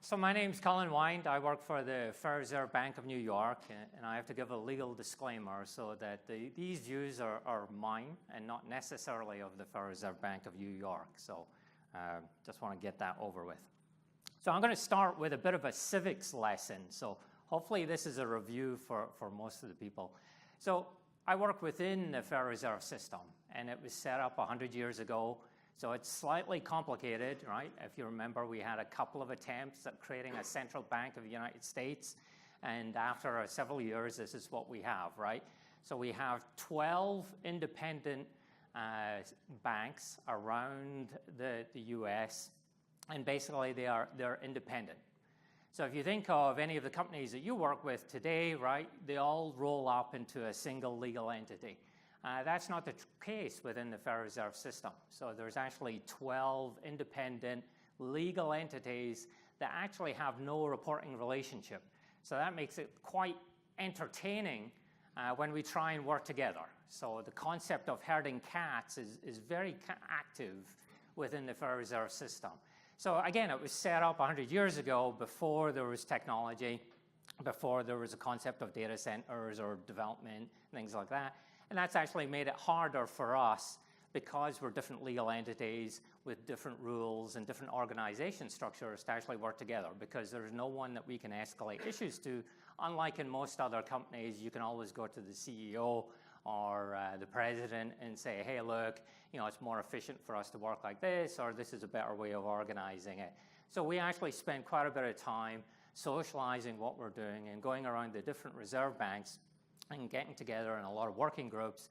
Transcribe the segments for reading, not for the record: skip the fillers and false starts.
So my name's Colin. I work for the Federal Reserve Bank of New York, and I have to give a legal disclaimer so that these views are mine and not necessarily of the Federal Reserve Bank of New York. So just want to get that over with. So I'm going to start with a bit of a civics lesson. So hopefully this is a review for most of the people. So I work within the Federal Reserve System, and it was set up 100 years ago. So it's slightly complicated, right? If you remember, we had a couple of attempts at creating a central bank of the United States. And after several years, this is what we have, right? So we have 12 independent banks around the US. And basically, they're independent. So if you think of any of the companies that you work with today, right, they all roll up into a single legal entity. That's not the case within the Federal Reserve System. So there's actually 12 independent legal entities that actually have no reporting relationship. So that makes it quite entertaining when we try and work together. So the concept of herding cats is very active within the Federal Reserve System. So again, it was set up 100 years ago before there was technology, before there was a concept of data centers or development, things like that. And that's actually made it harder for us because we're different legal entities with different rules and different organization structures to actually work together, because there's no one that we can escalate issues to. Unlike in most other companies, you can always go to the CEO or the president and say, hey, look, it's more efficient for us to work like this, or this is a better way of organizing it. So we actually spend quite a bit of time socializing what we're doing and going around the different reserve banks and getting together in a lot of working groups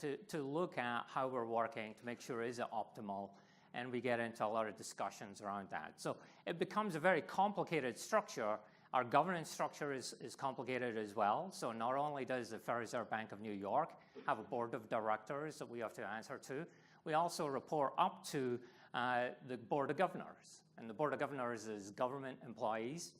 to look at how we're working to make sure is it optimal, and we get into a lot of discussions around that. So it becomes a very complicated structure. Our governance structure is complicated as well. So not only does the Federal Reserve Bank of New York have a board of directors that we have to answer to, we also report up to the board of governors. And the board of governors is government employees,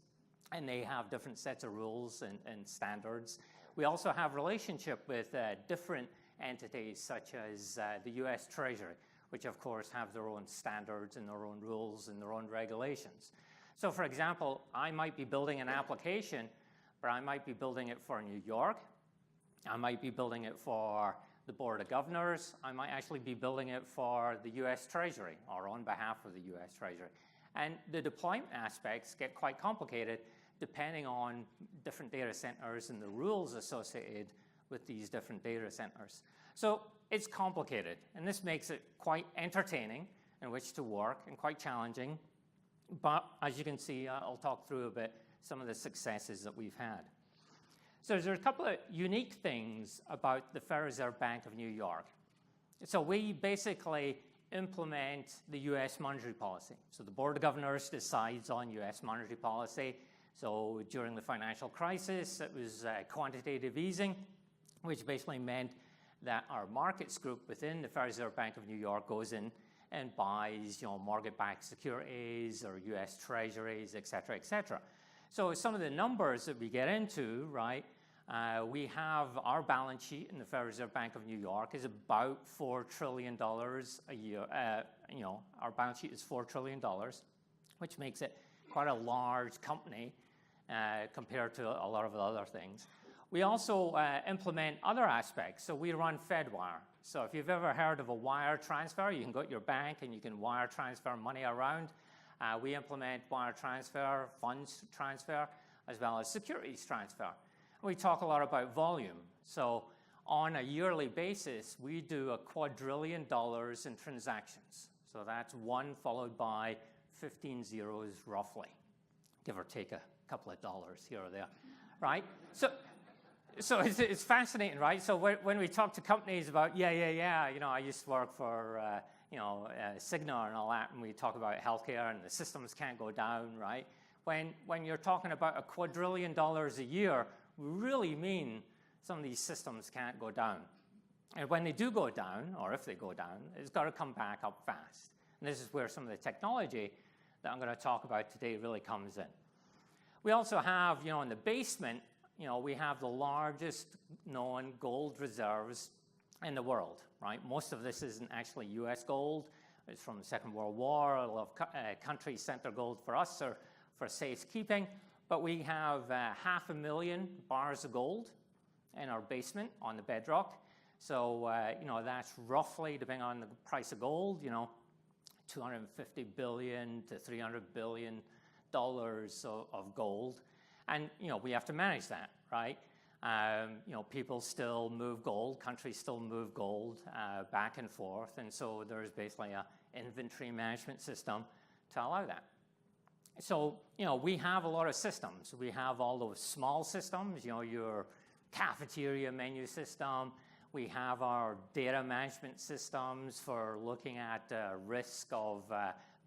and they have different sets of rules and standards. We also have relationship with different entities, such as the US Treasury, which of course have their own standards and their own rules and their own regulations. So for example, I might be building an application, but I might be building it for New York. I might be building it for the Board of Governors. I might actually be building it for the US Treasury or on behalf of the US Treasury. And the deployment aspects get quite complicated depending on different data centers and the rules associated with these different data centers. So it's complicated, and this makes it quite entertaining in which to work and quite challenging. But as you can see, I'll talk through a bit some of the successes that we've had. So there's a couple of unique things about the Federal Reserve Bank of New York. So we basically implement the US monetary policy. So the Board of Governors decides on US monetary policy. So during the financial crisis, it was quantitative easing, which basically meant that our markets group within the Federal Reserve Bank of New York goes in and buys, mortgage-backed securities or US Treasuries, et cetera, et cetera. So some of the numbers that we get into, right, we have our balance sheet in the Federal Reserve Bank of New York is about $4 trillion a year. Our balance sheet is $4 trillion, which makes it quite a large company compared to a lot of other things. We also implement other aspects. So we run FedWire. So if you've ever heard of a wire transfer, you can go to your bank and you can wire transfer money around. We implement wire transfer, funds transfer, as well as securities transfer. We talk a lot about volume. So on a yearly basis, we do $2 quadrillion in transactions. So that's one followed by 15 zeros roughly, give or take a couple of dollars here or there, right? So it's fascinating, right? So when we talk to companies about, I used to work for, Cigna and all that, and we talk about healthcare and the systems can't go down, right? When you're talking about $2 quadrillion a year, we really mean some of these systems can't go down. And when they do go down, or if they go down, it's got to come back up fast. And this is where some of the technology that I'm going to talk about today really comes in. We also have, in the basement, we have the largest known gold reserves in the world, right? Most of this isn't actually US gold. It's from the Second World War. A lot of countries sent their gold for us or for safekeeping, but we have 500,000 bars of gold in our basement on the bedrock. So, that's roughly, depending on the price of gold, $250 billion to $300 billion of gold. And, we have to manage that, right? People still move gold, countries still move gold back and forth. And so there's basically an inventory management system to allow that. So, we have a lot of systems. We have all those small systems, your cafeteria menu system. We have our data management systems for looking at risk of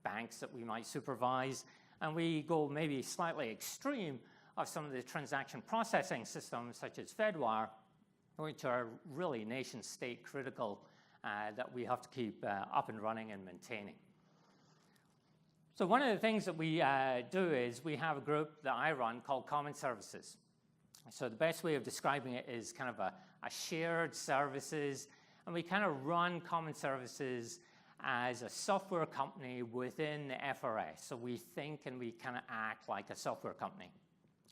banks that we might supervise. And we go maybe slightly extreme of some of the transaction processing systems, such as Fedwire, which are really nation-state critical that we have to keep up and running and maintaining. So one of the things that we do is we have a group that I run called Common Services. So the best way of describing it is kind of a shared services, and we kind of run Common Services as a software company within the FRS. So we think and we kind of act like a software company.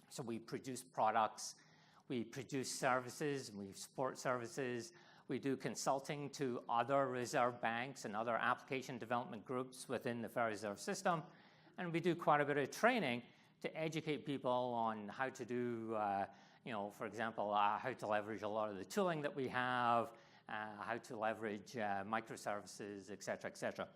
So we produce products, we produce services, and we support services. We do consulting to other reserve banks and other application development groups within the Federal Reserve System. And we do quite a bit of training to educate people on how to do, for example, how to leverage a lot of the tooling that we have, how to leverage microservices, et cetera, et cetera.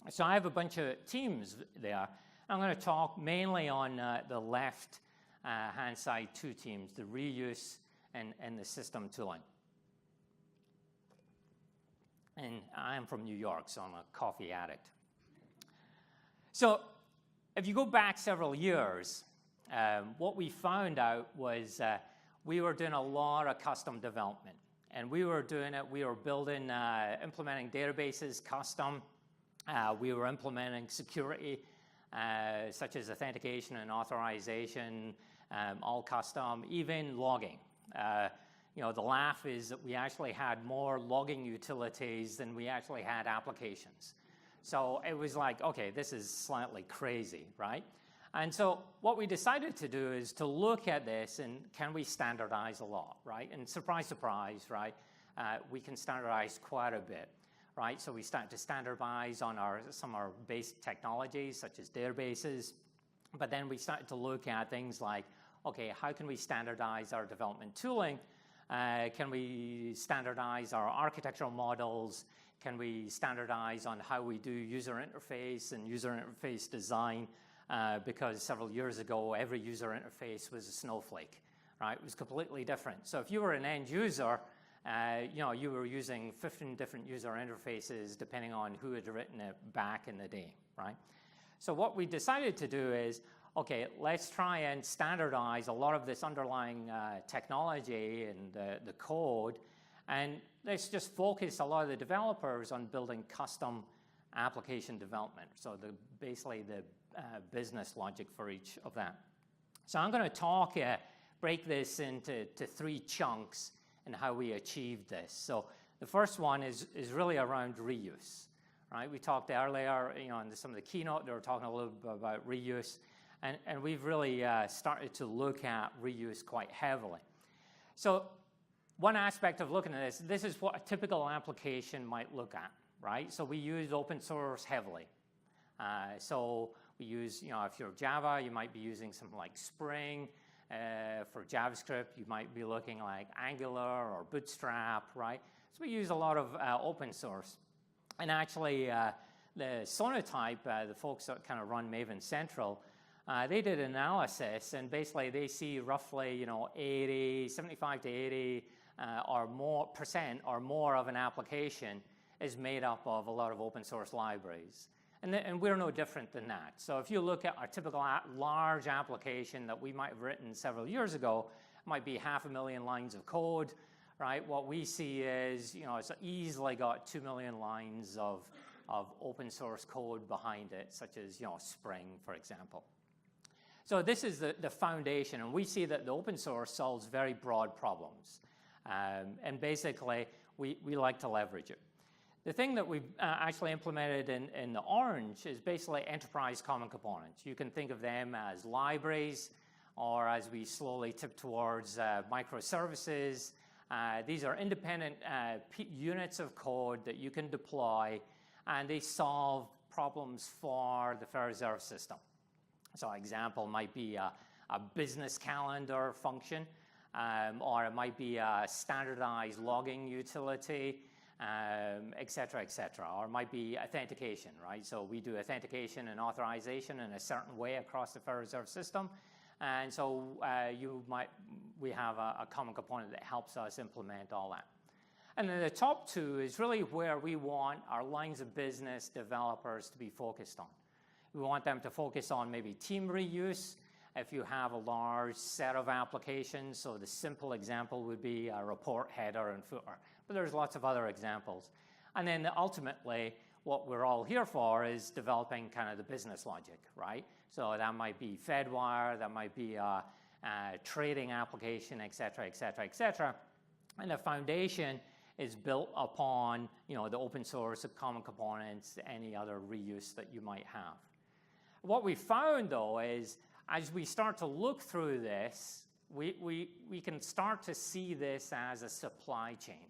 So I have a bunch of teams there. I'm going to talk mainly on the left hand side two teams, the reuse and the system tooling. And I'm from New York, so I'm a coffee addict. So if you go back several years, what we found out was we were doing a lot of custom development. And we were doing it, we were building, implementing databases custom. We were implementing security, such as authentication and authorization, all custom, even logging. The laugh is that we actually had more logging utilities than we actually had applications. So it was like, okay, this is slightly crazy, right? And so what we decided to do is to look at this and can we standardize a lot, right? And surprise, surprise, right? We can standardize quite a bit, right? So we start to standardize on some of our base technologies, such as databases. But then we started to look at things like, okay, how can we standardize our development tooling? Can we standardize our architectural models? Can we standardize on how we do user interface and user interface design? Because several years ago, every user interface was a snowflake, right? It was completely different. So if you were an end user, you were using 15 different user interfaces depending on who had written it back in the day, right? So what we decided to do is, okay, let's try and standardize a lot of this underlying technology and the code, and let's just focus a lot of the developers on building custom application development. So basically the business logic for each of that. So I'm going to break this into three chunks and how we achieved this. So the first one is really around reuse, right? We talked earlier, in some of the keynote, they were talking a little bit about reuse. And we've really started to look at reuse quite heavily. So one aspect of looking at this is what a typical application might look at, right? So we use open source heavily. So we use, if you're Java, you might be using something like Spring. For JavaScript, you might be looking like Angular or Bootstrap, right? So we use a lot of open source. And actually, the Sonatype, the folks that kind of run Maven Central, they did analysis, and basically they see roughly, 75 to 80 or more of an application is made up of a lot of open source libraries. And we're no different than that. So if you look at our typical large application that we might have written several years ago, it might be 500,000 lines of code, right? What we see is, it's easily got 2 million lines of open source code behind it, such as, Spring, for example. So this is the foundation, and we see that the open source solves very broad problems. And basically, we like to leverage it. The thing that we've actually implemented in the orange is basically enterprise common components. You can think of them as libraries, or as we slowly tip towards microservices. These are independent units of code that you can deploy, and they solve problems for the Federal Reserve System. So an example might be a business calendar function, or it might be a standardized logging utility, et cetera, or it might be authentication, right? So we do authentication and authorization in a certain way across the Federal Reserve System. And so we have a common component that helps us implement all that. And then the top two is really where we want our lines of business developers to be focused on. We want them to focus on maybe team reuse. If you have a large set of applications, so the simple example would be a report header and footer, but there's lots of other examples. And then ultimately, what we're all here for is developing kind of the business logic, right? So that might be Fedwire, that might be a trading application, et cetera. And the foundation is built upon, the open source of common components, any other reuse that you might have. What we found, though, is as we start to look through this, we can start to see this as a supply chain.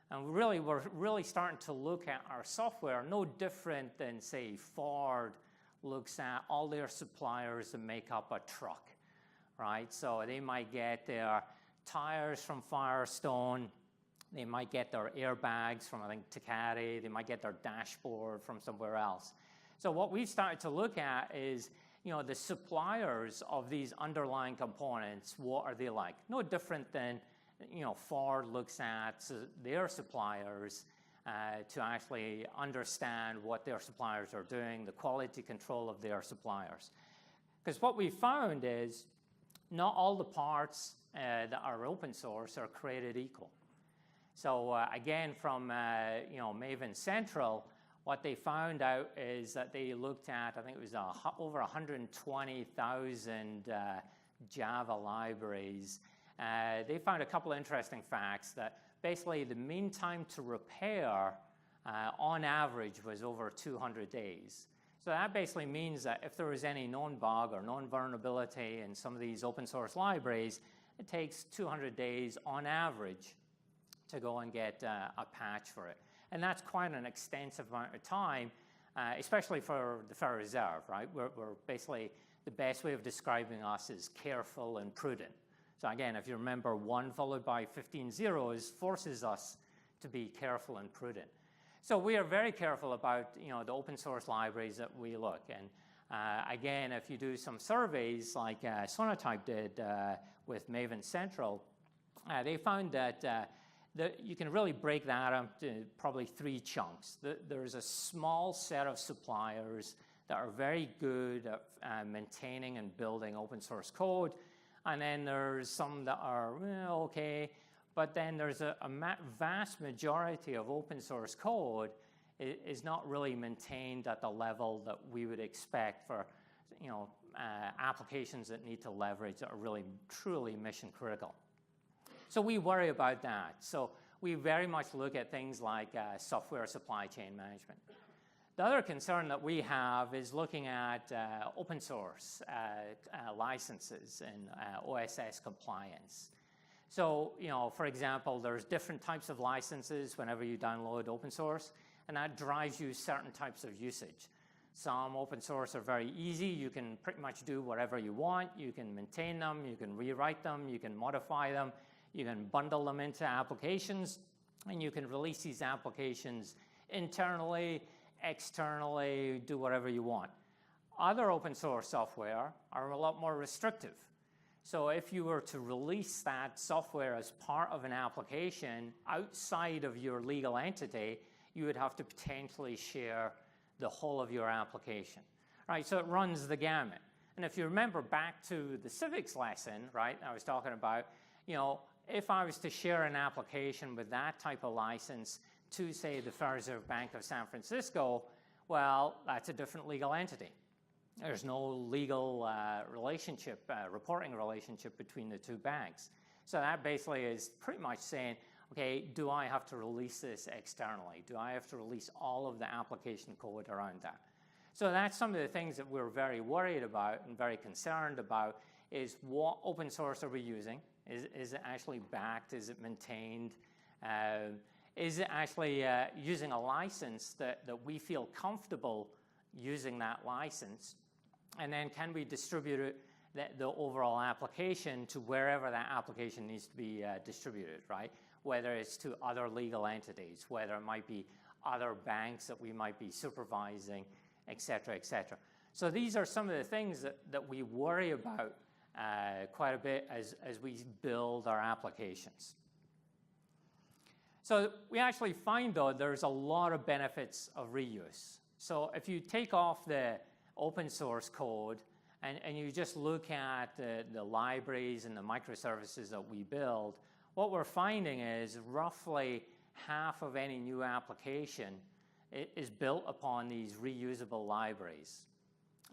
And we're really starting to look at our software no different than, say, Ford looks at all their suppliers that make up a truck, right? So they might get their tires from Firestone, they might get their airbags from, I think, Takati, they might get their dashboard from somewhere else. So what we've started to look at is, the suppliers of these underlying components, what are they like? No different than, Ford looks at their suppliers to actually understand what their suppliers are doing, the quality control of their suppliers. Because what we found is not all the parts that are open source are created equal. So again, from Maven Central, what they found out is that they looked at, I think it was over 120,000 Java libraries. They found a couple of interesting facts that basically the mean time to repair on average was over 200 days. So that basically means that if there is any known bug or known vulnerability in some of these open source libraries, it takes 200 days on average to go and get a patch for it. And that's quite an extensive amount of time, especially for the Federal Reserve, right? We're basically, the best way of describing us is careful and prudent. So again, if you remember, 1 followed by 15 zeros forces us to be careful and prudent. So we are very careful about, the open source libraries that we look. And again, if you do some surveys like Sonatype did with Maven Central, they found that you can really break that up to probably 3 chunks. There's a small set of suppliers that are very good at maintaining and building open source code. And then there's some that are okay. But then there's a vast majority of open source code is not really maintained at the level that we would expect for applications that need to leverage that are really truly mission critical. So we worry about that. So we very much look at things like software supply chain management. The other concern that we have is looking at open source licenses and OSS compliance. So, for example, there's different types of licenses whenever you download open source, and that drives you certain types of usage. Some open source are very easy. You can pretty much do whatever you want. You can maintain them, you can rewrite them, you can modify them, you can bundle them into applications, and you can release these applications internally, externally, do whatever you want. Other open source software are a lot more restrictive. So if you were to release that software as part of an application outside of your legal entity, you would have to potentially share the whole of your application, right? So it runs the gamut. And if you remember back to the civics lesson, right, I was talking about, if I was to share an application with that type of license to, say, the Federal Reserve Bank of San Francisco, well, that's a different legal entity. There's no legal reporting relationship between the two banks. So that basically is pretty much saying, okay, do I have to release this externally? Do I have to release all of the application code around that? So that's some of the things that we're very worried about and very concerned about, is what open source are we using? Is it actually backed? Is it maintained? Is it actually using a license that we feel comfortable using that license? And then can we distribute it, the overall application, to wherever that application needs to be distributed, right? Whether it's to other legal entities, whether it might be other banks that we might be supervising, et cetera, et cetera. So these are some of the things that we worry about quite a bit as we build our applications. So we actually find, though, there's a lot of benefits of reuse. So if you take off the open source code and you just look at the libraries and the microservices that we build, what we're finding is roughly half of any new application is built upon these reusable libraries.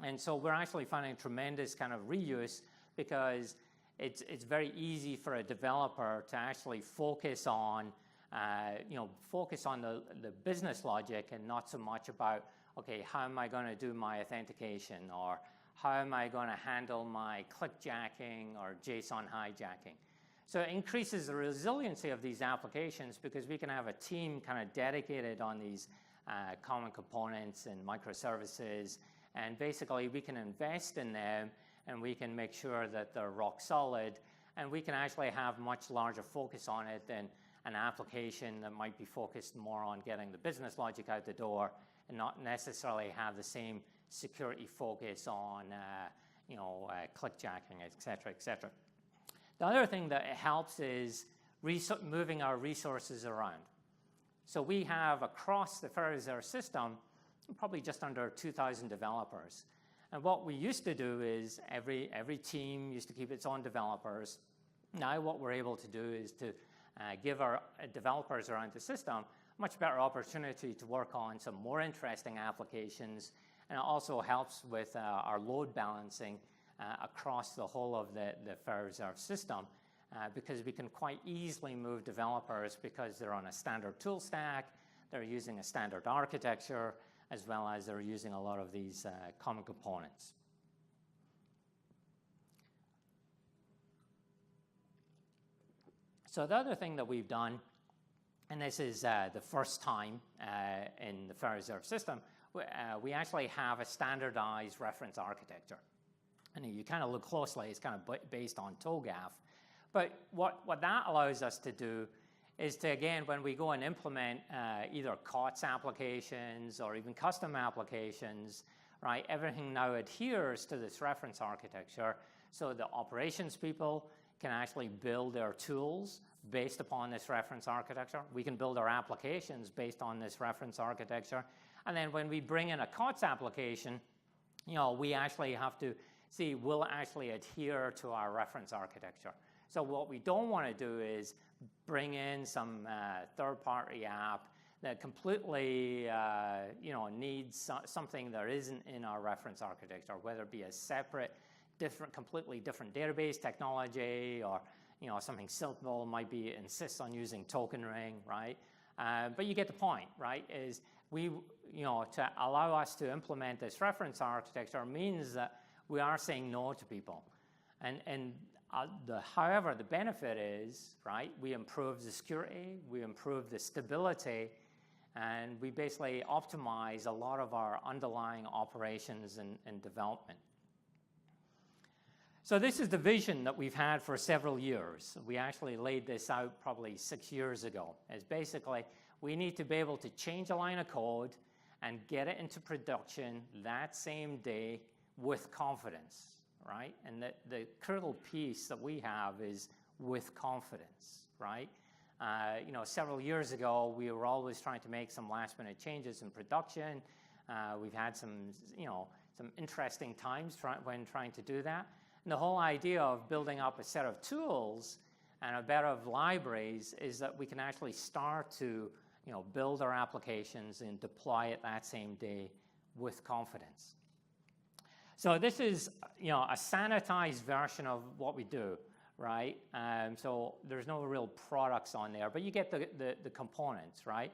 And so we're actually finding tremendous kind of reuse, because it's very easy for a developer to actually focus on the business logic, and not so much about, okay, how am I going to do my authentication, or how am I going to handle my clickjacking or JSON hijacking. So it increases the resiliency of these applications, because we can have a team kind of dedicated on these common components and microservices, and basically we can invest in them, and we can make sure that they're rock solid, and we can actually have much larger focus on it than an application that might be focused more on getting the business logic out the door, and not necessarily have the same security focus on clickjacking, et cetera, et cetera. The other thing that it helps is moving our resources around. So we have, across the Federal system, probably just under 2,000 developers. And what we used to do is every team used to keep its own developers. Now what we're able to do is to give our developers around the system a much better opportunity to work on some more interesting applications. And it also helps with our load balancing across the whole of the Federal Reserve system, because we can quite easily move developers, because they're on a standard tool stack, they're using a standard architecture, as well as they're using a lot of these common components. So the other thing that we've done, and this is the first time in the Federal Reserve system, we actually have a standardized reference architecture. And you kind of look closely, it's kind of based on TOGAF. But what that allows us to do is to, again, when we go and implement either COTS applications or even custom applications, right, everything now adheres to this reference architecture. So the operations people can actually build their tools based upon this reference architecture. We can build our applications based on this reference architecture. And then when we bring in a COTS application, we actually have to see, will it actually adhere to our reference architecture? So what we don't want to do is bring in some third-party app that completely needs something that isn't in our reference architecture, whether it be a separate, completely different database technology, or something simple might be insists on using token ring, right? But you get the point, right? Is to allow us to implement this reference architecture means that we are saying no to people, however, the benefit is, right, we improve the security, we improve the stability, and we basically optimize a lot of our underlying operations and development. So this is the vision that we've had for several years. We actually laid this out probably 6 years ago. It's basically, we need to be able to change a line of code and get it into production that same day with confidence, right? And the critical piece that we have is with confidence, right? Several years ago, we were always trying to make some last-minute changes in production. We've had some interesting times when trying to do that. And the whole idea of building up a set of tools and a bed of libraries is that we can actually start to build our applications and deploy it that same day with confidence. So this is a sanitized version of what we do, right? So there's no real products on there, but you get the components, right?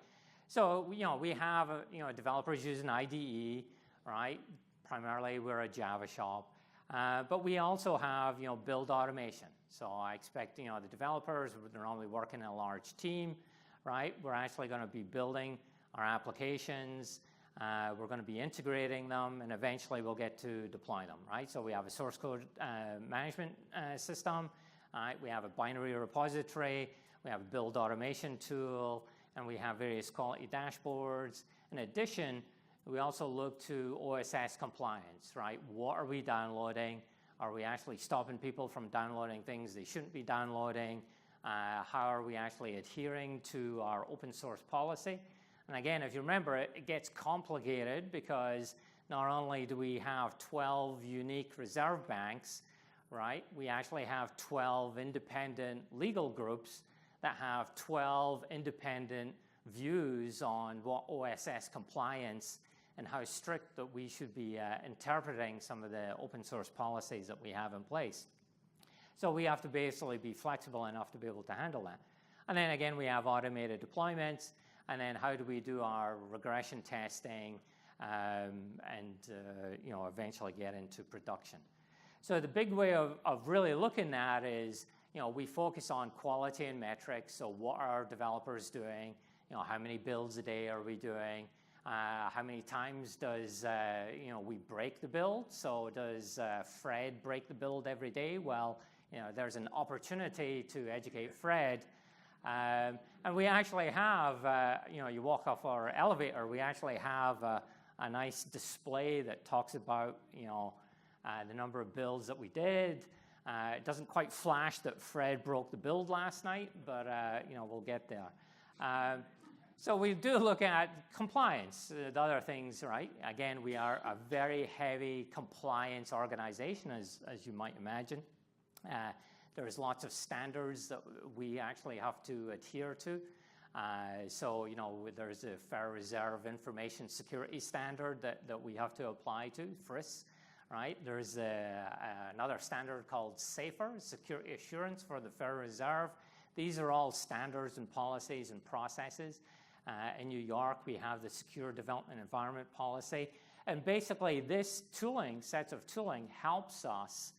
So, we have, developers use an IDE, right? Primarily, we're a Java shop. But we also have, build automation. So I expect, the developers, they're normally working in a large team, right? We're actually going to be building our applications. We're going to be integrating them, and eventually we'll get to deploy them, right? So we have a source code management system. We have a binary repository. We have a build automation tool, and we have various quality dashboards. In addition, we also look to OSS compliance, right? What are we downloading? Are we actually stopping people from downloading things they shouldn't be downloading? How are we actually adhering to our open source policy? And again, if you remember, it gets complicated because not only do we have 12 unique reserve banks, right? We actually have 12 independent legal groups that have 12 independent views on what OSS compliance and how strict that we should be interpreting some of the open source policies that we have in place. So we have to basically be flexible enough to be able to handle that. And then again, we have automated deployments. And then how do we do our regression testing and eventually get into production. So the big way of really looking at is, we focus on quality and metrics. So what are our developers doing? How many builds a day are we doing? How many times does, we break the build? So does Fred break the build every day? Well, there's an opportunity to educate Fred. And we actually have, you walk off our elevator, we actually have a nice display that talks about, the number of builds that we did. It doesn't quite flash that Fred broke the build last night, but, we'll get there. So we do look at compliance, the other things, right? Again, we are a very heavy compliance organization, as you might imagine. There's lots of standards that we actually have to adhere to. So, there's a Federal Reserve Information Security Standard that we have to apply to, FRIS, right? There's another standard called SAFER, Security Assurance for the Federal Reserve. These are all standards and policies and processes. In New York, we have the Secure Development Environment Policy. And basically, this sets of tooling helps us,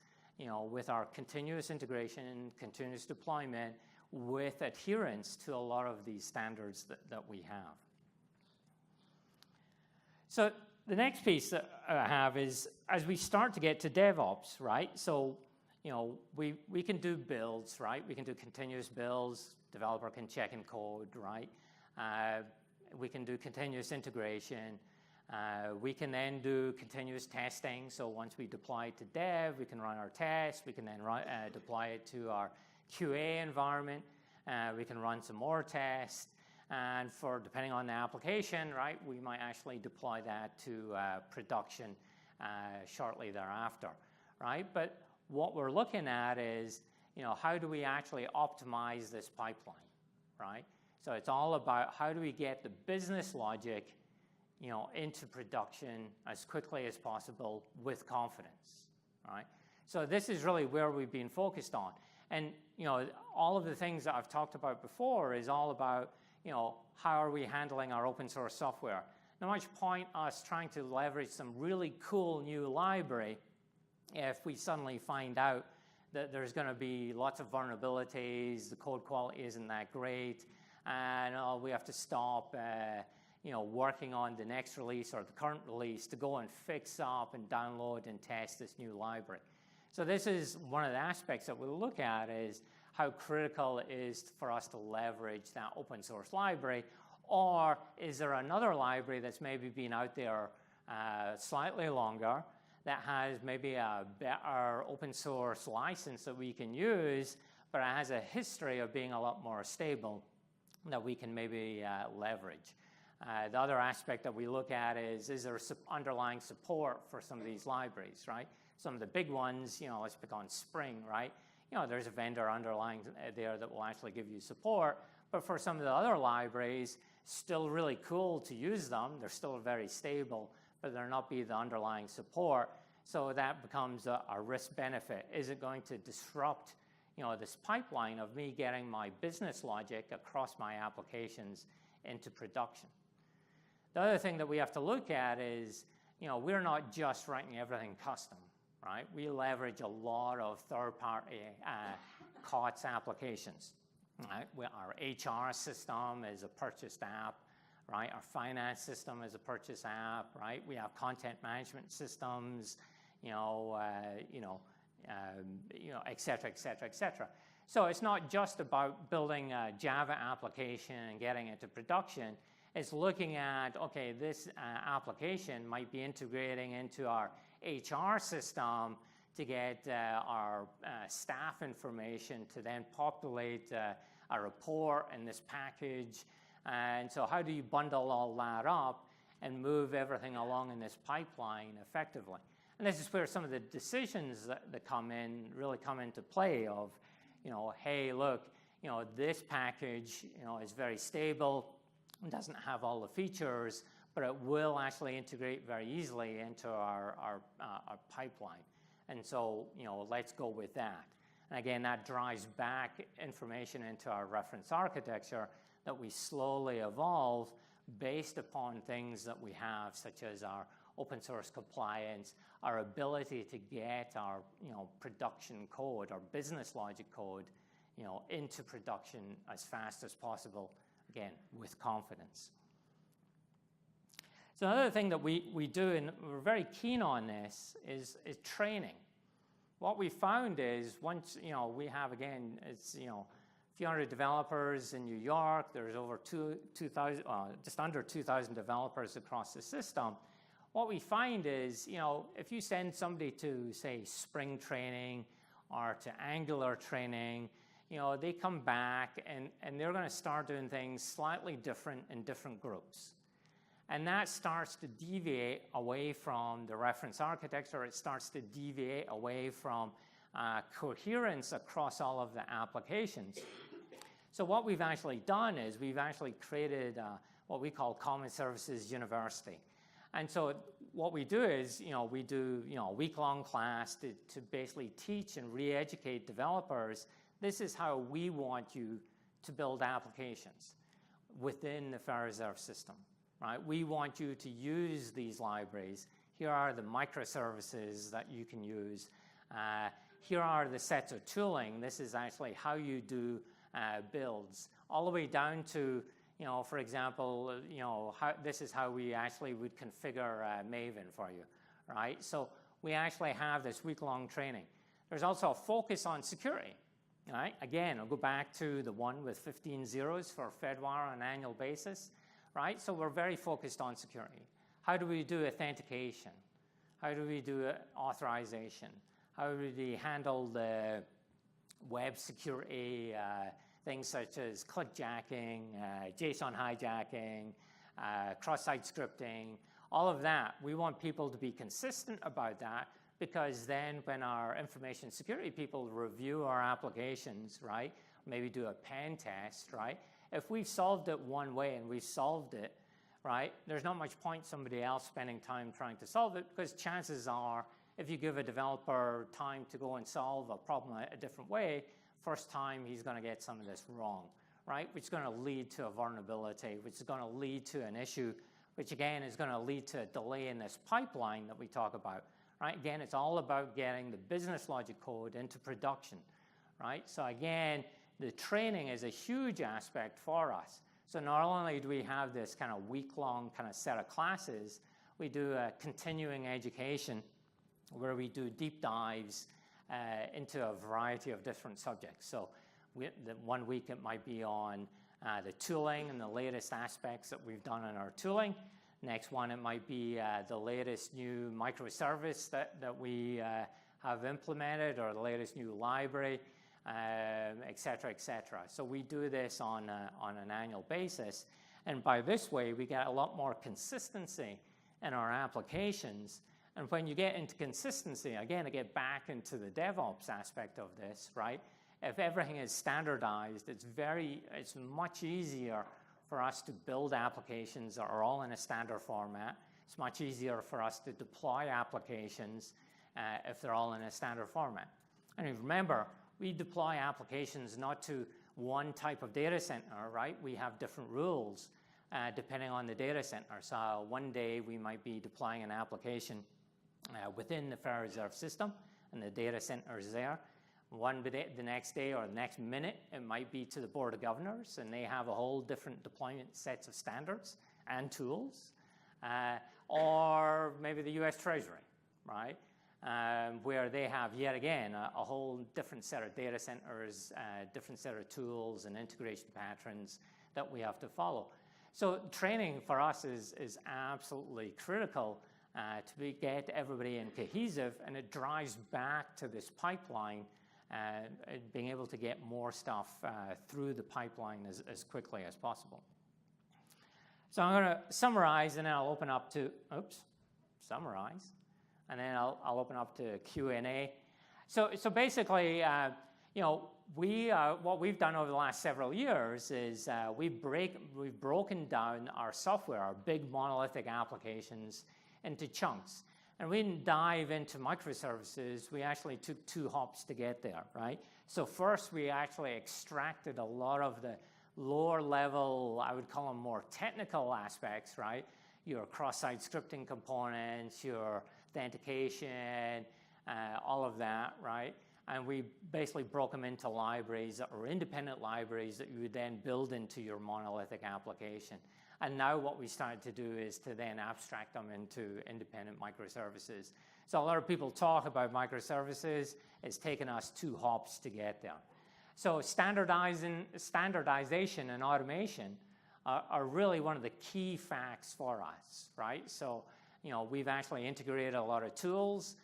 with our continuous integration and continuous deployment with adherence to a lot of these standards that we have. So the next piece that I have is, as we start to get to DevOps, right? So, we can do builds, right? We can do continuous builds. Developer can check in code, right? We can do continuous integration. We can then do continuous testing. So once we deploy it to dev, we can run our tests. We can then deploy it to our QA environment. We can run some more tests. And depending on the application, right, we might actually deploy that to production shortly thereafter, right? But what we're looking at is, how do we actually optimize this pipeline, right? So it's all about how do we get the business logic, into production as quickly as possible with confidence, right? So this is really where we've been focused on. And, all of the things that I've talked about before is all about, how are we handling our open source software? Not much point us trying to leverage some really cool new library if we suddenly find out that there's going to be lots of vulnerabilities, the code quality isn't that great, and we have to stop working on the next release or the current release to go and fix up and download and test this new library. So this is one of the aspects that we'll look at is how critical it is for us to leverage that open source library, or is there another library that's maybe been out there slightly longer that has maybe a better open source license that we can use, but it has a history of being a lot more stable that we can maybe leverage. The other aspect that we look at is there underlying support for some of these libraries, right? Some of the big ones, let's pick on Spring, right? There's a vendor underlying there that will actually give you support. But for some of the other libraries, still really cool to use them. They're still very stable, but they're not be the underlying support. So that becomes a risk benefit. Is it going to disrupt, this pipeline of me getting my business logic across my applications into production. The other thing that we have to look at is, we're not just writing everything custom, right? We leverage a lot of third-party COTS applications, right? Our HR system is a purchased app, right? Our finance system is a purchased app, right? We have content management systems, et cetera, et cetera, et cetera. So it's not just about building a Java application and getting it to production. It's looking at, okay, this application might be integrating into our HR system to get our staff information to then populate a report in this package. And so how do you bundle all that up and move everything along in this pipeline effectively? And this is where some of the decisions that really come into play of, hey, look, this package, is very stable, doesn't have all the features, but it will actually integrate very easily into our pipeline. And so, let's go with that. And again, that drives back information into our reference architecture that we slowly evolve based upon things that we have, such as our open source compliance, our ability to get our production code, our business logic code, into production as fast as possible, again, with confidence. So another thing that we do, and we're very keen on this, is training. What we found is once, we have, again, it's, a few hundred developers in New York. There's over 2,000, just under 2,000 developers across the system. What we find is, if you send somebody to, say, Spring training or to Angular training, they come back and they're going to start doing things slightly different in different groups. And that starts to deviate away from the reference architecture. It starts to deviate away from coherence across all of the applications. So what we've actually done is we've actually created what we call Common Services University. And so what we do is, we do, a week-long class to basically teach and re-educate developers. This is how we want you to build applications within the FireReserve system, right? We want you to use these libraries. Here are the microservices that you can use. Here are the sets of tooling. This is actually how you do builds, all the way down to, for example, this is how we actually would configure Maven for you, right? So we actually have this week-long training. There's also a focus on security, right? Again, I'll go back to the one with 15 zeros for Fedwire on an annual basis, right? So we're very focused on security. How do we do authentication? How do we do authorization? How do we handle the web security, things such as clickjacking, JSON hijacking, cross-site scripting, all of that. We want people to be consistent about that, because then when our information security people review our applications, right, maybe do a pen test, right, if we've solved it one way and we've solved it, right, there's not much point somebody else spending time trying to solve it, because chances are if you give a developer time to go and solve a problem a different way, first time he's going to get some of this wrong, right, which is going to lead to a vulnerability, which is going to lead to an issue, which again is going to lead to a delay in this pipeline that we talk about, right? Again, it's all about getting the business logic code into production, right? So again, the training is a huge aspect for us. So not only do we have this kind of week-long kind of set of classes, we do a continuing education where we do deep dives into a variety of different subjects. So the 1 week it might be on the tooling and the latest aspects that we've done in our tooling. Next one, it might be the latest new microservice that we have implemented, or the latest new library, et cetera, et cetera. So we do this on an annual basis. And by this way, we get a lot more consistency in our applications. And when you get into consistency, again, I get back into the DevOps aspect of this, right? If everything is standardized, it's much easier for us to build applications that are all in a standard format. It's much easier for us to deploy applications if they're all in a standard format. And remember, we deploy applications not to one type of data center, right? We have different rules depending on the data center. So one day we might be deploying an application within the Federal Reserve System, and the data center is there. The next day or the next minute, it might be to the Board of Governors, and they have a whole different deployment sets of standards and tools. Or maybe the US Treasury, right? Where they have, yet again, a whole different set of data centers, different set of tools and integration patterns that we have to follow. So training for us is absolutely critical to get everybody in cohesive, and it drives back to this pipeline, being able to get more stuff through the pipeline as quickly as possible. So I'm going to summarize, and then I'll open up to, summarize, and then I'll open up to Q&A. So basically, you know, what we've done over the last several years is we've broken down our software, our big monolithic applications, into chunks. And we didn't dive into microservices. We actually took 2 hops to get there, right? So first, we actually extracted a lot of the lower level, I would call them more technical aspects, right? Your cross-site scripting components, your authentication, all of that, right? And we basically broke them into libraries or independent libraries that you would then build into your monolithic application. And now what we started to do is to then abstract them into independent microservices. So a lot of people talk about microservices. It's taken us 2 hops to get there. So standardization and automation are really one of the key facts for us, right? So, you know, we've actually integrated a lot of tools,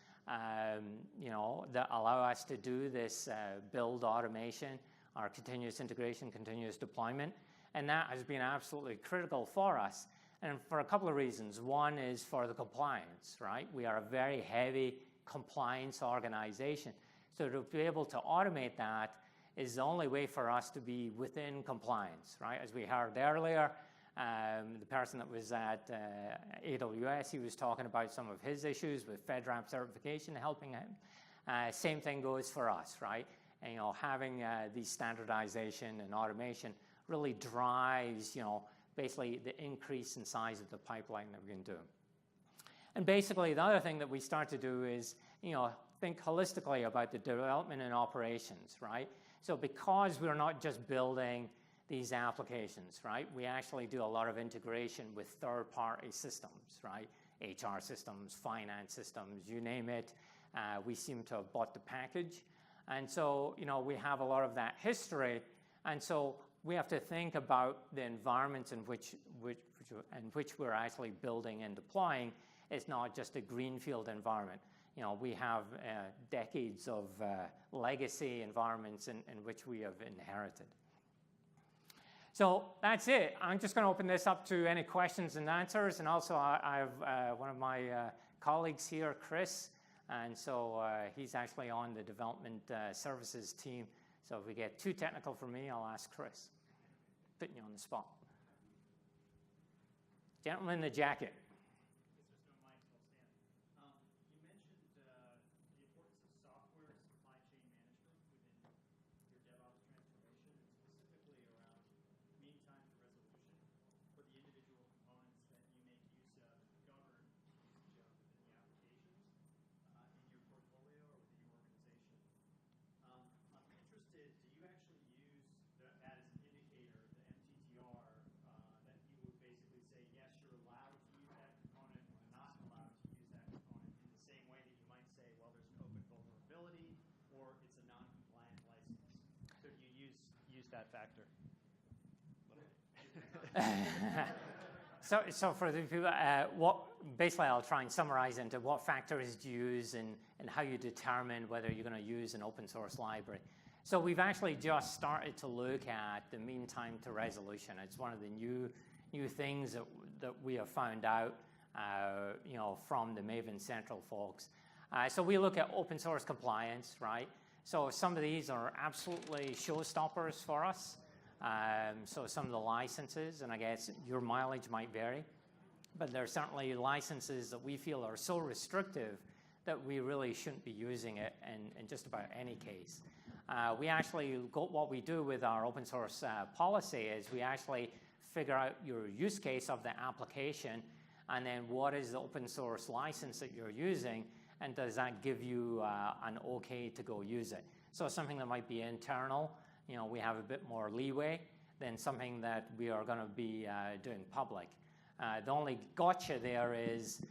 you know, that allow us to do this build automation, our continuous integration, continuous deployment. And that has been absolutely critical for us, and for a couple of reasons. One is for the compliance, right? We are a very heavy compliance organization. So to be able to automate that is the only way for us to be within compliance, right? As we heard earlier, the person that was at AWS, he was talking about some of his issues with FedRAMP certification helping him. Same thing goes for us, right? And, you know, having these standardization and automation really drives, you know, basically the increase in size of the pipeline that we can do. And basically, the other thing that we start to do is, you know, think holistically about the development and operations, right? So because we're not just building these applications, right? We actually do a lot of integration with third-party systems, right? HR systems, finance systems, you name it. We seem to have bought the package. And so, you know, we have a lot of that history. And so we have to think about the environments in which we're actually building and deploying. It's not just a greenfield environment. You know, we have decades of legacy environments in which we have inherited. So that's it. I'm just going to open this up to any questions and answers. And also, I have one of my colleagues here, Chris. And so he's actually on the development services team. So if we get too technical for me, I'll ask Chris. Putting you on the spot. Gentleman in the jacket. That factor. So for the people, basically I'll try and summarize into what factors you use and how you determine whether you're going to use an open source library. So we've actually just started to look at the mean time to resolution. It's one of the new things that we have found out, you know, from the Maven Central folks. So we look at open source compliance, right? So some of these are absolutely showstoppers for us. So some of the licenses, and I guess your mileage might vary, but there are certainly licenses that we feel are so restrictive that we really shouldn't be using it in just about any case. What we do with our open source policy is we actually figure out your use case of the application, and then what is the open source license that you're using, and does that give you an okay to go use it? So something that might be internal, we have a bit more leeway than something that we are going to be doing public. The only gotcha there is,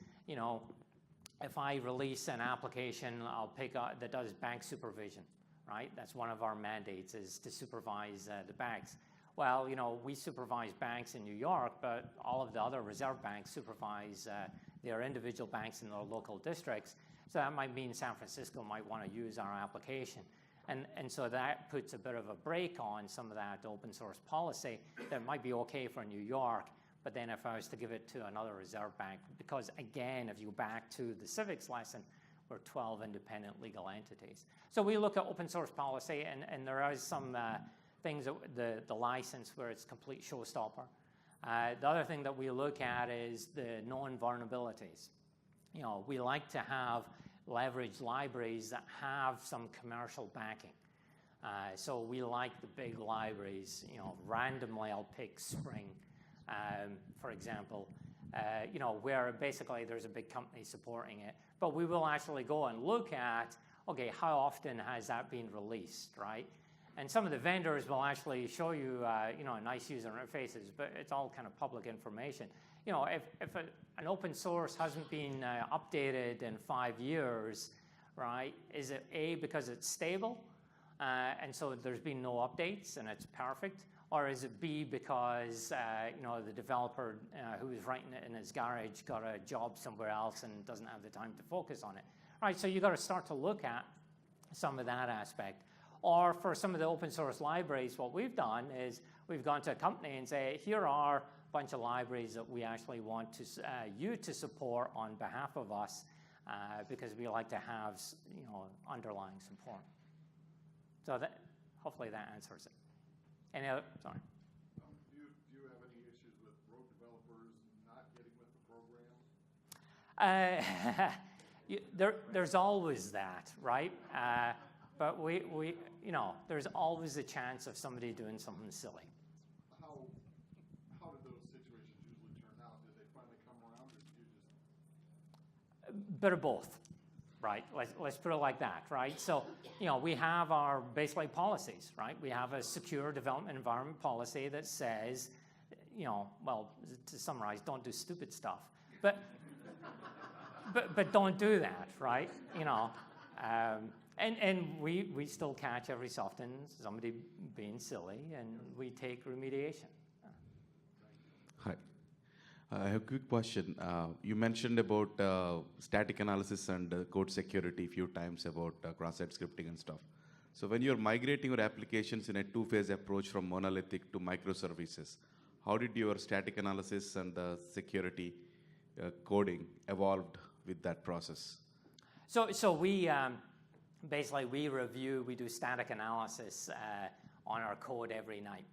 if I release an application I'll pick up that does bank supervision, right? That's one of our mandates, is to supervise the banks. Well, we supervise banks in New York, but all of the other reserve banks supervise their individual banks in their local districts. So that might mean San Francisco might want to use our application. And so that puts a bit of a brake on some of that open source policy that might be okay for New York, but then if I was to give it to another reserve bank, because again, if you go back to the Civics lesson, we're 12 independent legal entities. So we look at open source policy, and there are some things, the license where it's complete showstopper. The other thing that we look at is the known vulnerabilities. We like to have leverage libraries that have some commercial backing. So we like the big libraries, randomly I'll pick Spring, for example, where basically there's a big company supporting it. But we will actually go and look at, okay, how often has that been released, right? And some of the vendors will actually show you, nice user interfaces, but it's all kind of public information. If an open source hasn't been updated in 5 years, right, is it A, because it's stable, and so there's been no updates and it's perfect? Or is it B, because the developer who was writing it in his garage got a job somewhere else and doesn't have the time to focus on it? Right, so you've got to start to look at some of that aspect. Or for some of the open source libraries, what we've done is we've gone to a company and say, here are a bunch of libraries that we actually want you to support on behalf of us, because we like to have underlying support. So hopefully that answers it. Any other? Sorry. Do you have any issues with road developers not getting with the program? There's always that, right? But there's always a chance of somebody doing something silly. How did those situations usually turn out? Did they finally come around, or did you just? Bit of both, right? Let's put it like that, right? So, we have our basically policies, right? We have a secure development environment policy that says, well, to summarize, don't do stupid stuff, but don't do that, right? And we still catch every so often somebody being silly, and we take remediation. Hi. I have a quick question. You mentioned about static analysis and code security a few times about cross-site scripting and stuff. So when you're migrating your applications in a two-phase approach from monolithic to microservices, how did your static analysis and the security coding evolved with that process? So we basically we do static analysis on our code every night.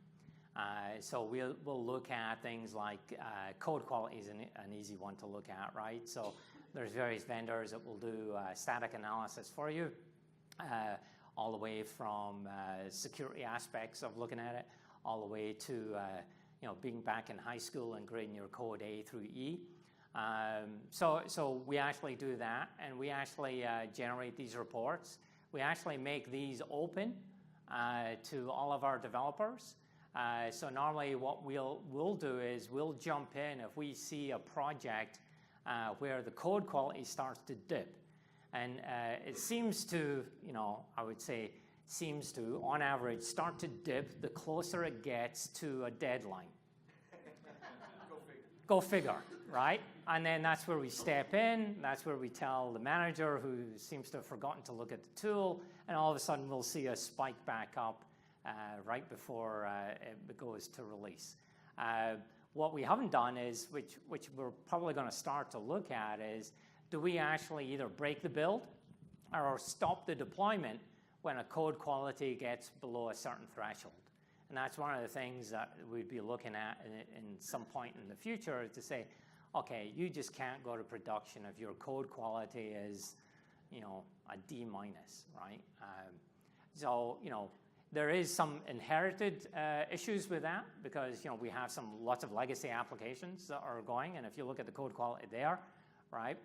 So we'll look at things like code quality is an easy one to look at, right? So there's various vendors that will do static analysis for you, all the way from security aspects of looking at it, all the way to being back in high school and grading your code A through E. So we actually do that, and we actually generate these reports. We actually make these open to all of our developers. So normally what we'll do is we'll jump in if we see a project where the code quality starts to dip. And it seems to, I would say, on average, start to dip the closer it gets to a deadline. Go figure, right? And then that's where we step in. That's where we tell the manager, who seems to have forgotten to look at the tool, and all of a sudden we'll see a spike back up right before it goes to release. What we haven't done is, which we're probably going to start to look at, is do we actually either break the build or stop the deployment when a code quality gets below a certain threshold? And that's one of the things that we'd be looking at in some point in the future, is to say, okay, you just can't go to production if your code quality is a D-, right? So, there is some inherited issues with that because, we have lots of legacy applications that are going, and if you look at the code quality there, right,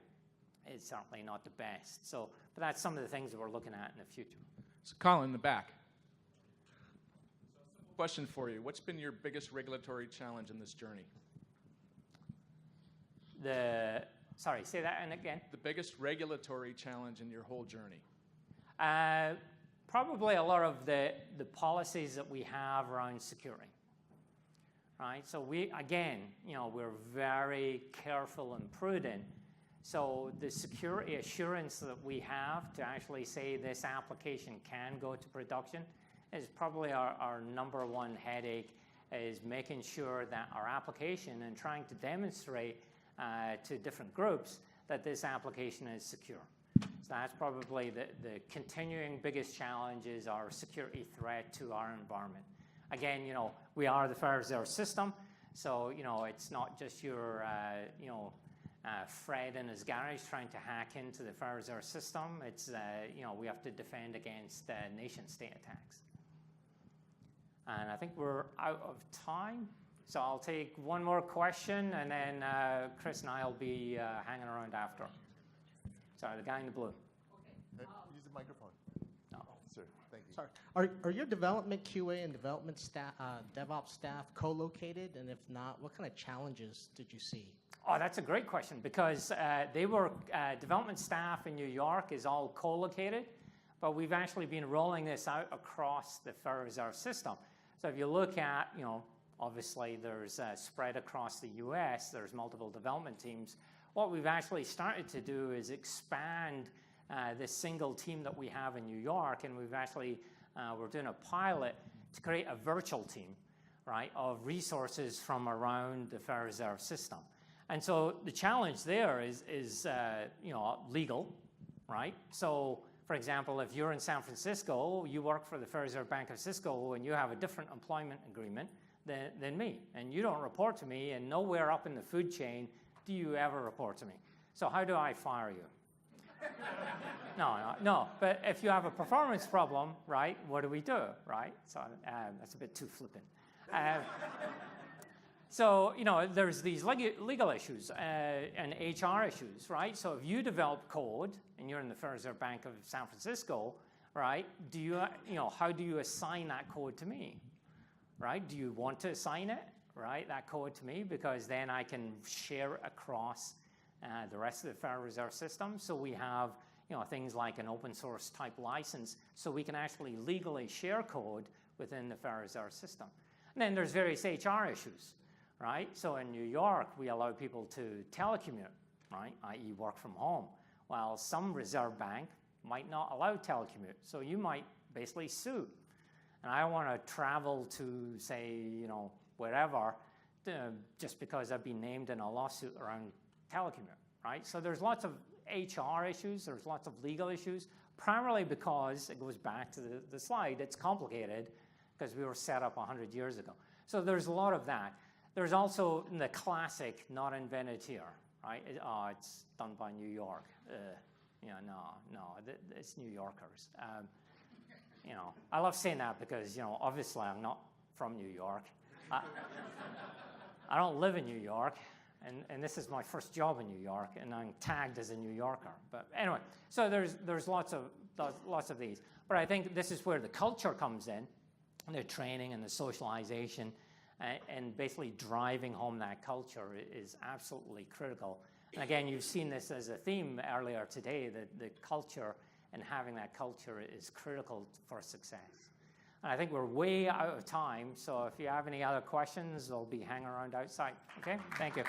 it's certainly not the best. So, but that's some of the things that we're looking at in the future. So Colin, in the back. Question for you. What's been your biggest regulatory challenge in this journey? Sorry, say that again. The biggest regulatory challenge in your whole journey? Probably a lot of the policies that we have around security, right? So we're very careful and prudent. So the security assurance that we have to actually say this application can go to production is probably our number one headache, is making sure that our application and trying to demonstrate to different groups that this application is secure. So that's probably the continuing biggest challenge, is our security threat to our environment. Again, we are the FireZero system, so it's not just your Fred in his garage trying to hack into the FireZero system. It's we have to defend against nation-state attacks. And I think we're out of time, so I'll take one more question, and then Chris and I will be hanging around after. Sorry, the guy in the blue. Okay. Use the microphone. No. Sir, thank you. Sorry. Are your development QA and development staff, DevOps staff co-located? And if not, what kind of challenges did you see? Oh, that's a great question, because they were development staff in New York is all co-located, but we've actually been rolling this out across the FireZero system. So if you look at, obviously there's spread across the US, there's multiple development teams. What we've actually started to do is expand this single team that we have in New York, and we've actually, we're doing a pilot to create a virtual team, right, of resources from around the FireZero system. And so the challenge there is legal, right? So, for example, if you're in San Francisco, you work for the FireZero Bank of Cisco, and you have a different employment agreement than me, and you don't report to me, and nowhere up in the food chain do you ever report to me. So how do I fire you? No. But if you have a performance problem, right, what do we do, right? So that's a bit too flippant. So, there's these legal issues and HR issues, right? So if you develop code and you're in the FireZero Bank of San Francisco, right, how do you assign that code to me, right? Do you want to assign it, right, that code to me? Because then I can share it across the rest of the FireZero system. So we have, things like an open source type license, so we can actually legally share code within the FireZero system. And then there's various HR issues, right? So in New York, we allow people to telecommute, right, i.e. work from home, while some reserve bank might not allow telecommute. So you might basically sue. And I don't want to travel to, say, wherever, just because I've been named in a lawsuit around telecommute, right? So there's lots of HR issues, there's lots of legal issues, primarily because, it goes back to the slide, it's complicated because we were set up 100 years ago. So there's a lot of that. There's also the classic, not invented here, right? It's done by New York. No, it's New Yorkers. I love saying that because, obviously I'm not from New York. I don't live in New York, and this is my first job in New York, and I'm tagged as a New Yorker. But anyway, so there's lots of these. But I think this is where the culture comes in, the training and the socialization, and basically driving home that culture is absolutely critical. And again, you've seen this as a theme earlier today, that the culture and having that culture is critical for success. And I think we're way out of time, so if you have any other questions, they'll be hanging around outside. Okay, thank you.